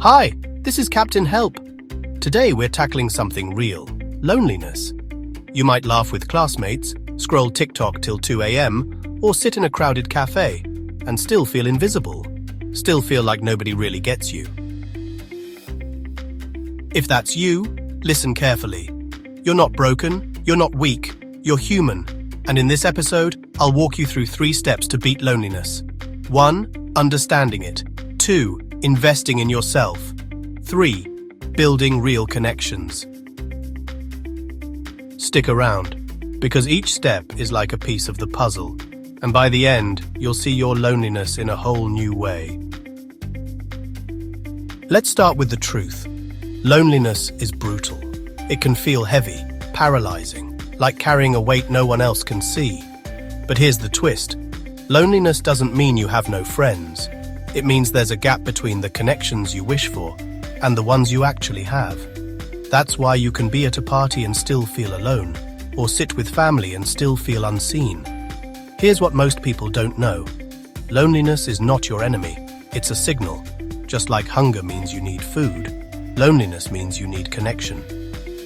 Hi, this is Captain Help. Today we're tackling something real, loneliness. You might laugh with classmates, scroll TikTok till 2 a.m., or sit in a crowded cafe and still feel invisible, still feel like nobody really gets you. If that's you, listen carefully. You're not broken, you're not weak, you're human. And in this episode, I'll walk you through 3 steps to beat loneliness. 1. Understanding it. 2. Investing in yourself. 3. Building real connections. Stick around, because each step is like a piece of the puzzle, and by the end, you'll see your loneliness in a whole new way. Let's start with the truth. Loneliness is brutal. It can feel heavy, paralyzing, like carrying a weight no one else can see. But here's the twist. Loneliness doesn't mean you have no friends. It means there's a gap between the connections you wish for and the ones you actually have. That's why you can be at a party and still feel alone, or sit with family and still feel unseen. Here's what most people don't know. Loneliness is not your enemy. It's a signal. Just like hunger means you need food, loneliness means you need connection.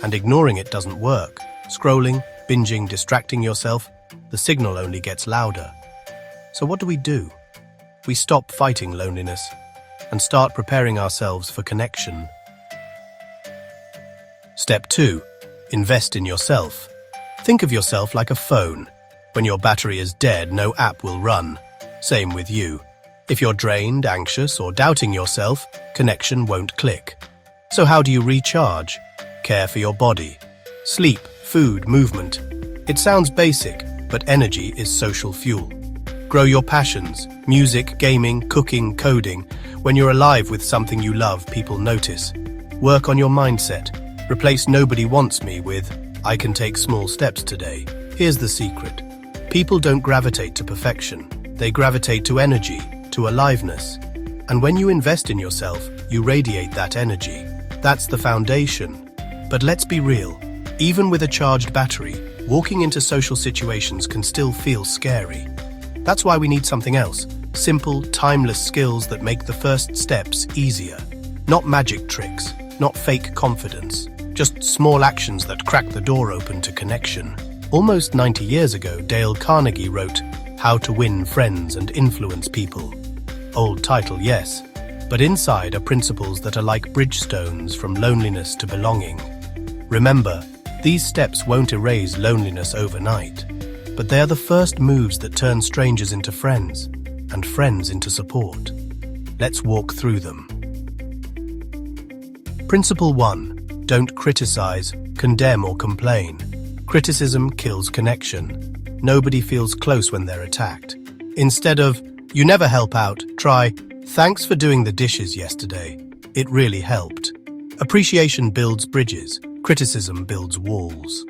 And ignoring it doesn't work. Scrolling, binging, distracting yourself, the signal only gets louder. So what do? We stop fighting loneliness and start preparing ourselves for connection. Step 2. Invest in yourself. Think of yourself like a phone. When your battery is dead, no app will run. Same with you. If you're drained, anxious, or doubting yourself, connection won't click. So how do you recharge? Care for your body. Sleep, food, movement. It sounds basic, but energy is social fuel. Grow your passions, music, gaming, cooking, coding. When you're alive with something you love, people notice. Work on your mindset. Replace "nobody wants me" with "I can take small steps today." Here's the secret. People don't gravitate to perfection. They gravitate to energy, to aliveness. And when you invest in yourself, you radiate that energy. That's the foundation. But let's be real. Even with a charged battery, walking into social situations can still feel scary. That's why we need something else. Simple, timeless skills that make the first steps easier. Not magic tricks, not fake confidence. Just small actions that crack the door open to connection. Almost 90 years ago, Dale Carnegie wrote, "How to Win Friends and Influence People." Old title, yes, but inside are principles that are like bridgestones from loneliness to belonging. Remember, these steps won't erase loneliness overnight, but they are the first moves that turn strangers into friends, and friends into support. Let's walk through them. Principle 1. Don't criticize, condemn, or complain. Criticism kills connection. Nobody feels close when they're attacked. Instead of, "You never help out," try, "Thanks for doing the dishes yesterday. It really helped." Appreciation builds bridges. Criticism builds walls.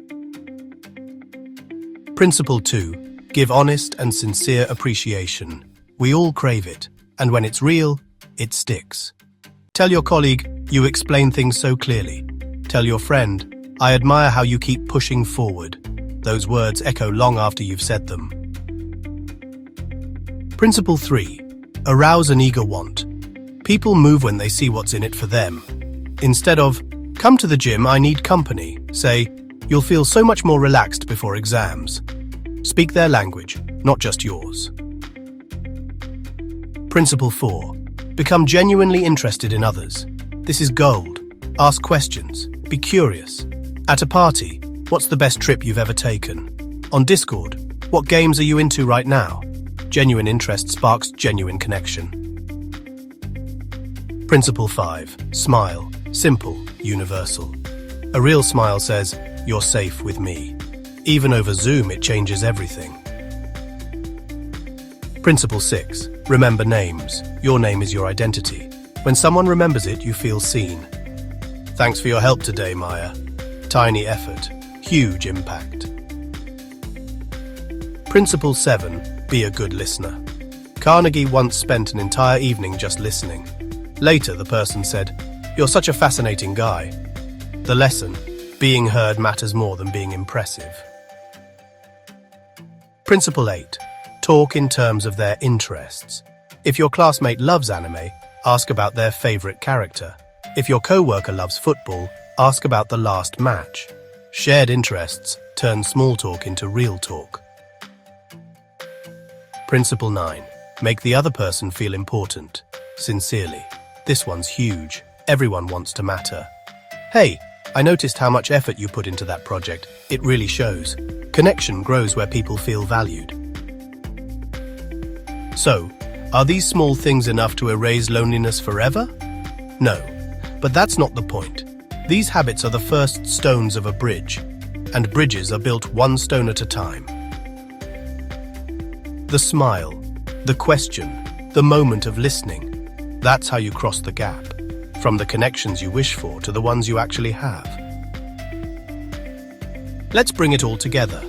Principle 2. Give honest and sincere appreciation. We all crave it, and when it's real, it sticks. Tell your colleague, "You explain things so clearly." Tell your friend, "I admire how you keep pushing forward." Those words echo long after you've said them. Principle 3. Arouse an eager want. People move when they see what's in it for them. Instead of, "Come to the gym, I need company," say, "You'll feel so much more relaxed before exams." Speak their language, not just yours. Principle 4. Become genuinely interested in others. This is gold. Ask questions. Be curious. At a party, what's the best trip you've ever taken? On Discord, what games are you into right now? Genuine interest sparks genuine connection. Principle 5. Smile. Simple, universal. A real smile says, "You're safe with me." Even over Zoom, it changes everything. Principle 6. Remember names. Your name is your identity. When someone remembers it, you feel seen. Thanks for your help today, Maya. Tiny effort, huge impact. Principle 7. Be a good listener. Carnegie once spent an entire evening just listening. Later, the person said, "You're such a fascinating guy." The lesson: being heard matters more than being impressive. Principle 8. Talk in terms of their interests. If your classmate loves anime, Ask about their favorite character. If your coworker loves football, ask about the last match. Shared interests turn small talk into real talk. Principle 9. Make the other person feel important. Sincerely. This one's huge. Everyone wants to matter. Hey, I noticed how much effort you put into that project. It really shows. Connection grows where people feel valued. So, are these small things enough to erase loneliness forever? No, but that's not the point. These habits are the first stones of a bridge, and bridges are built one stone at a time. The smile, the question, the moment of listening. That's how you cross the gap, from the connections you wish for to the ones you actually have. Let's bring it all together.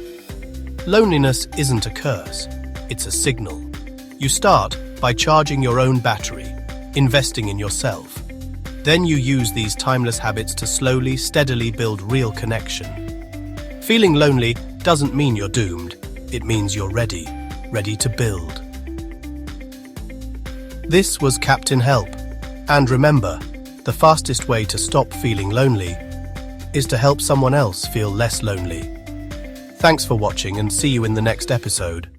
Loneliness isn't a curse, it's a signal. You start by charging your own battery, investing in yourself. Then you use these timeless habits to slowly, steadily build real connection. Feeling lonely doesn't mean you're doomed. It means you're ready to build. This was Captain Help. And remember, the fastest way to stop feeling lonely is to help someone else feel less lonely. Thanks for watching and see you in the next episode.